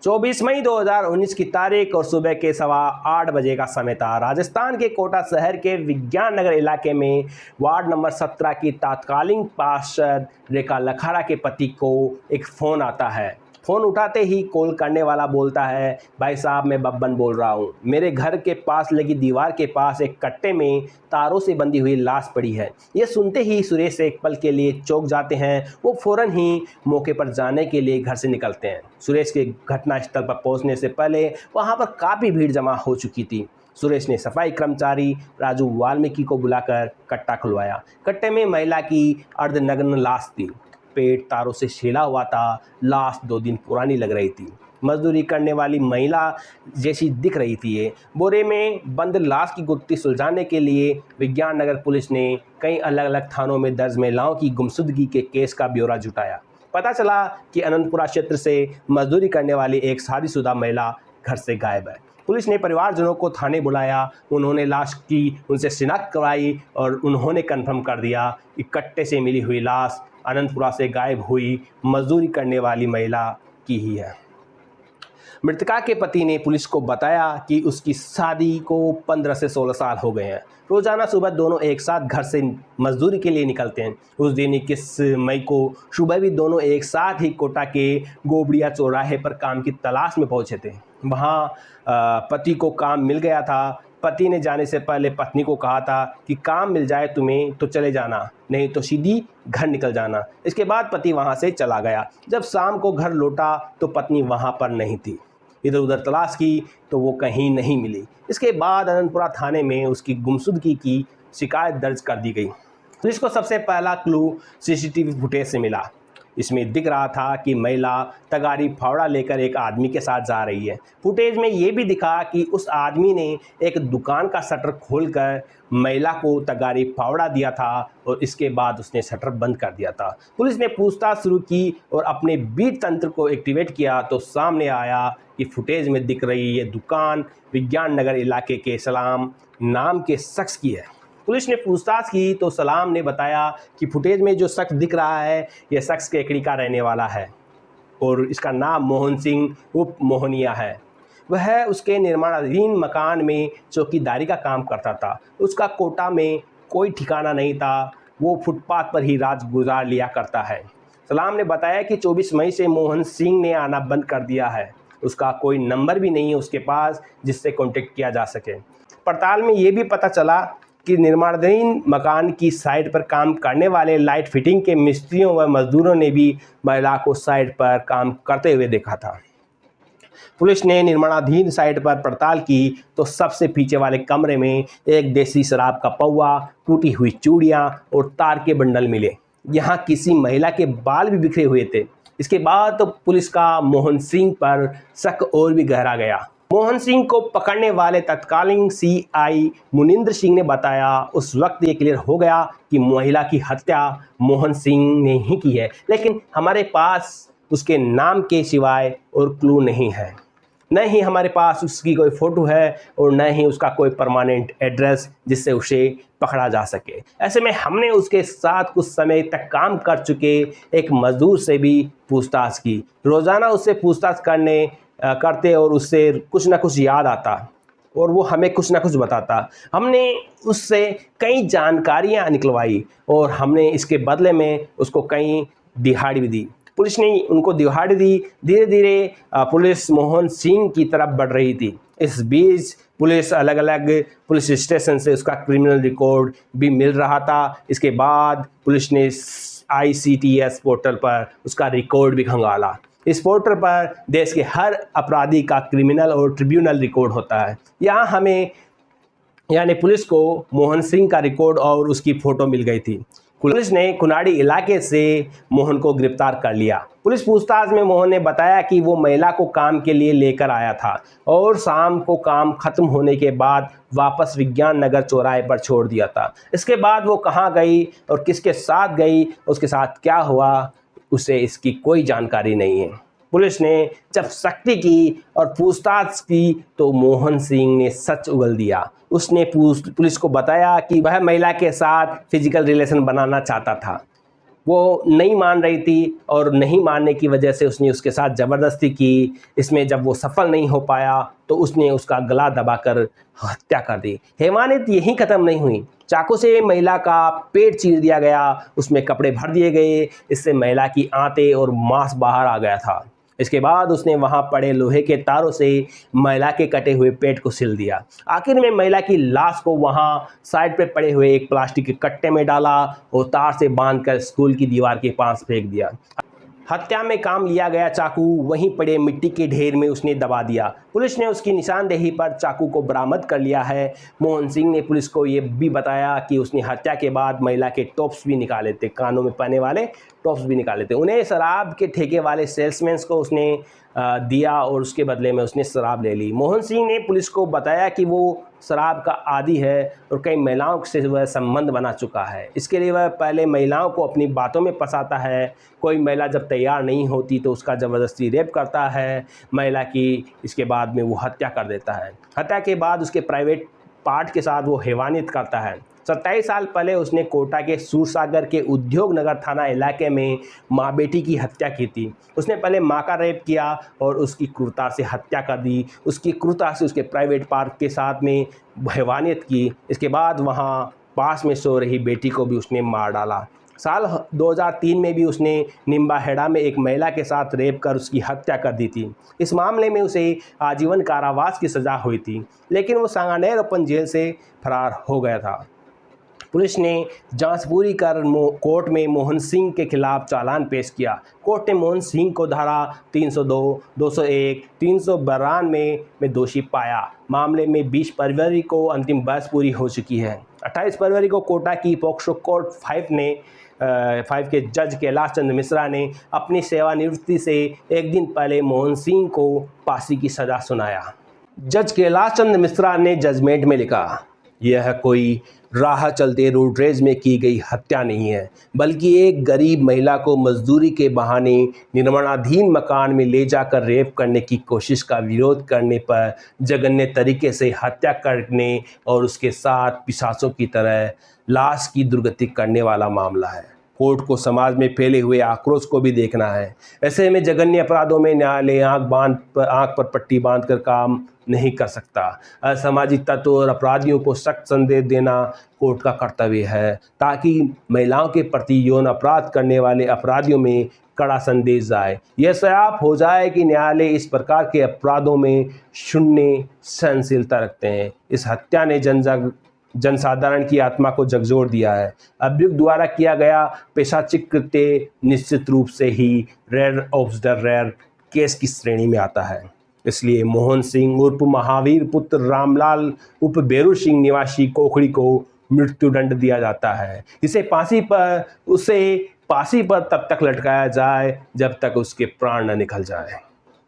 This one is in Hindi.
24 मई 2019 की तारीख और सुबह के 8:15 बजे का समय था। राजस्थान के कोटा शहर के विज्ञान नगर इलाके में वार्ड नंबर 17 की तत्कालीन पार्षद रेखा लखाड़ा के पति को एक फ़ोन आता है। फ़ोन उठाते ही कॉल करने वाला बोलता है, भाई साहब मैं बब्बन बोल रहा हूँ, मेरे घर के पास लगी दीवार के पास एक कट्टे में तारों से बंधी हुई लाश पड़ी है। यह सुनते ही सुरेश एक पल के लिए चौंक जाते हैं। वो फ़ौरन ही मौके पर जाने के लिए घर से निकलते हैं। सुरेश के घटनास्थल पर पहुँचने से पहले वहाँ पर काफ़ी भीड़ जमा हो चुकी थी। सुरेश ने सफाई कर्मचारी राजू वाल्मीकि को बुलाकर कट्टा खुलवाया। कट्टे में महिला की अर्धनग्न लाश थी। पेट तारों से छेला हुआ था। लाश 2 दिन पुरानी लग रही थी। मजदूरी करने वाली महिला जैसी दिख रही थी। ये बोरे में बंद लाश की गुत्थी सुलझाने के लिए विज्ञान नगर पुलिस ने कई अलग अलग थानों में दर्ज महिलाओं की गुमशुदगी के केस का ब्यौरा जुटाया। पता चला कि अनंतपुरा क्षेत्र से मजदूरी करने वाली एक शादीशुदा महिला घर से गायब है। पुलिस ने परिवारजनों को थाने बुलाया। उन्होंने लाश की उनसे शिनाख्त करवाई और उन्होंने कन्फर्म कर दिया कि कट्टे से मिली हुई लाश अनंतपुरा से गायब हुई मजदूरी करने वाली महिला की ही है। मृतका के पति ने पुलिस को बताया कि उसकी शादी को 15 से 16 साल हो गए हैं। रोजाना सुबह दोनों एक साथ घर से मजदूरी के लिए निकलते हैं। उस दिन 21 मई को सुबह भी दोनों एक साथ ही कोटा के गोबड़िया चौराहे पर काम की तलाश में पहुंचे थे। वहाँ पति को काम मिल गया था। पति ने जाने से पहले पत्नी को कहा था कि काम मिल जाए तुम्हें तो चले जाना, नहीं तो सीधी घर निकल जाना। इसके बाद पति वहां से चला गया। जब शाम को घर लौटा तो पत्नी वहां पर नहीं थी। इधर उधर तलाश की तो वो कहीं नहीं मिली। इसके बाद अनंतपुरा थाने में उसकी गुमशुदगी की शिकायत दर्ज कर दी गई। पुलिस को सबसे पहला क्लू सीसीटीवी फुटेज से मिला। इसमें दिख रहा था कि महिला तगारी फावड़ा लेकर एक आदमी के साथ जा रही है। फुटेज में ये भी दिखा कि उस आदमी ने एक दुकान का शटर खोलकर महिला को तगारी फावड़ा दिया था और इसके बाद उसने शटर बंद कर दिया था। पुलिस ने पूछताछ शुरू की और अपने बीट तंत्र को एक्टिवेट किया तो सामने आया कि फुटेज में दिख रही ये दुकान विज्ञान नगर इलाके के सलाम नाम के शख्स की है। पुलिस ने पूछताछ की तो सलाम ने बताया कि फुटेज में जो शख्स दिख रहा है यह शख्स केकड़ी का रहने वाला है और इसका नाम मोहन सिंह उप मोहनिया है। वह उसके निर्माणाधीन मकान में चौकीदारी का काम करता था। उसका कोटा में कोई ठिकाना नहीं था। वो फुटपाथ पर ही रात गुजार लिया करता है। सलाम ने बताया कि 24 मई से मोहन सिंह ने आना बंद कर दिया है। उसका कोई नंबर भी नहीं है उसके पास जिससे कॉन्टेक्ट किया जा सके। पड़ताल में ये भी पता चला कि निर्माणाधीन मकान की साइट पर काम करने वाले लाइट फिटिंग के मिस्त्रियों व मजदूरों ने भी महिला को साइट पर काम करते हुए देखा था। पुलिस ने निर्माणाधीन साइट पर पड़ताल की तो सबसे पीछे वाले कमरे में एक देसी शराब का पौवा, टूटी हुई चूड़ियाँ और तार के बंडल मिले। यहाँ किसी महिला के बाल भी बिखरे हुए थे। इसके बाद तो पुलिस का मोहन सिंह पर शक और भी गहरा गया। मोहन सिंह को पकड़ने वाले तत्कालीन सीआई मुनिंद्र सिंह ने बताया, उस वक्त ये क्लियर हो गया कि महिला की हत्या मोहन सिंह ने ही की है, लेकिन हमारे पास उसके नाम के सिवाय और क्लू नहीं है। न ही हमारे पास उसकी कोई फ़ोटो है और न ही उसका कोई परमानेंट एड्रेस जिससे उसे पकड़ा जा सके। ऐसे में हमने उसके साथ कुछ समय तक काम कर चुके एक मजदूर से भी पूछताछ की। रोज़ाना उससे पूछताछ करते और उससे कुछ ना कुछ याद आता और वो हमें कुछ ना कुछ बताता। हमने उससे कई जानकारियाँ निकलवाई और हमने इसके बदले में उसको कई दिहाड़ी भी दी। पुलिस ने उनको दिहाड़ी दी। धीरे धीरे पुलिस मोहन सिंह की तरफ बढ़ रही थी। इस बीच पुलिस अलग अलग पुलिस स्टेशन से उसका क्रिमिनल रिकॉर्ड भी मिल रहा था। इसके बाद पुलिस ने ICTS पोर्टल पर उसका रिकॉर्ड भी खंगाला। इस पोर्टल पर देश के हर अपराधी का क्रिमिनल और ट्रिब्यूनल रिकॉर्ड होता है। यहाँ हमें यानी पुलिस को मोहन सिंह का रिकॉर्ड और उसकी फ़ोटो मिल गई थी। पुलिस ने कुनाड़ी इलाके से मोहन को गिरफ्तार कर लिया। पुलिस पूछताछ में मोहन ने बताया कि वो महिला को काम के लिए लेकर आया था और शाम को काम खत्म होने के बाद वापस विज्ञान नगर चौराहे पर छोड़ दिया था। इसके बाद वो कहाँ गई और किसके साथ गई, उसके साथ क्या हुआ, उसे इसकी कोई जानकारी नहीं है। पुलिस ने जब सख्ती की और पूछताछ की तो मोहन सिंह ने सच उगल दिया। उसने पुलिस को बताया कि वह महिला के साथ फिजिकल रिलेशन बनाना चाहता था। वो नहीं मान रही थी और नहीं मानने की वजह से उसने उसके साथ ज़बरदस्ती की। इसमें जब वो सफल नहीं हो पाया तो उसने उसका गला दबाकर हत्या कर दी। हैवानियत यहीं ख़त्म नहीं हुई, चाकू से महिला का पेट चीर दिया गया, उसमें कपड़े भर दिए गए, इससे महिला की आंतें और मांस बाहर आ गया था। इसके बाद उसने वहां पड़े लोहे के तारों से महिला के कटे हुए पेट को सिल दिया। आखिर में महिला की लाश को वहां साइड पे पड़े हुए एक प्लास्टिक के कट्टे में डाला और तार से बांधकर स्कूल की दीवार के पास फेंक दिया। हत्या में काम लिया गया चाकू वहीं पड़े मिट्टी के ढेर में उसने दबा दिया। पुलिस ने उसकी निशानदेही पर चाकू को बरामद कर लिया है। मोहन सिंह ने पुलिस को ये भी बताया कि उसने हत्या के बाद महिला के टॉप्स भी निकाले थे, कानों में पहनने वाले टॉप्स भी निकाले थे। उन्हें शराब के ठेके वाले सेल्समैन को उसने दिया और उसके बदले में उसने शराब ले ली। मोहन सिंह ने पुलिस को बताया कि वो शराब का आदी है और कई महिलाओं से वह संबंध बना चुका है। इसके लिए वह पहले महिलाओं को अपनी बातों में फंसाता है। कोई महिला जब तैयार नहीं होती तो उसका ज़बरदस्ती रेप करता है महिला की। इसके बाद में वो हत्या कर देता है। हत्या के बाद उसके प्राइवेट पार्ट के साथ वो हैवानियत करता है। 27 साल पहले उसने कोटा के सूरसागर के उद्योग नगर थाना इलाके में माँ बेटी की हत्या की थी। उसने पहले माँ का रेप किया और उसकी क्रूरता से हत्या कर दी। उसकी क्रूरता से उसके प्राइवेट पार्क के साथ में हैवानियत की। इसके बाद वहाँ पास में सो रही बेटी को भी उसने मार डाला। साल 2003 में भी उसने निम्बाहेड़ा में एक महिला के साथ रेप कर उसकी हत्या कर दी थी। इस मामले में उसे आजीवन कारावास की सज़ा हुई थी, लेकिन वो सांगानेर ओपन जेल से फरार हो गया था। पुलिस ने जांच पूरी कर कोर्ट में मोहन सिंह के खिलाफ चालान पेश किया। कोर्ट ने मोहन सिंह को धारा 302, 201, 392 में दोषी पाया। मामले में 20 फरवरी को अंतिम बहस पूरी हो चुकी है। 28 फरवरी को कोटा की पॉक्सो कोर्ट 5 के जज कैलाश चंद्र मिश्रा ने अपनी सेवानिवृत्ति से एक दिन पहले मोहन सिंह को फांसी की सज़ा सुनाया। जज कैलाश चंद्र मिश्रा ने जजमेंट में लिखा, यह कोई राह चलते रोडरेज में की गई हत्या नहीं है, बल्कि एक गरीब महिला को मजदूरी के बहाने निर्माणाधीन मकान में ले जाकर रेप करने की कोशिश का विरोध करने पर जघन्य तरीके से हत्या करने और उसके साथ पिशाचों की तरह लाश की दुर्गति करने वाला मामला है। कोर्ट को समाज में फैले हुए आक्रोश को भी देखना है। ऐसे में जघन्य अपराधों में न्यायालय आंख पर पट्टी बांधकर काम नहीं कर सकता। असामाजिक तत्व और अपराधियों को सख्त संदेश देना कोर्ट का कर्तव्य है, ताकि महिलाओं के प्रति यौन अपराध करने वाले अपराधियों में कड़ा संदेश जाए। यह साफ हो जाए कि न्यायालय इस प्रकार के अपराधों में शून्य सहनशीलता रखते हैं। इस हत्या ने जनसाधारण की आत्मा को झकझोर दिया है। अभियुक्त द्वारा किया गया पेशाचिक कृत्य निश्चित रूप से ही rare of the rare case की श्रेणी में आता है। इसलिए मोहन सिंह उर्फ महावीर पुत्र रामलाल उर्फ बेरू सिंह निवासी कोखड़ी को मृत्युदंड दिया जाता है। उसे फांसी पर तब तक लटकाया जाए जब तक उसके प्राण न निकल जाए।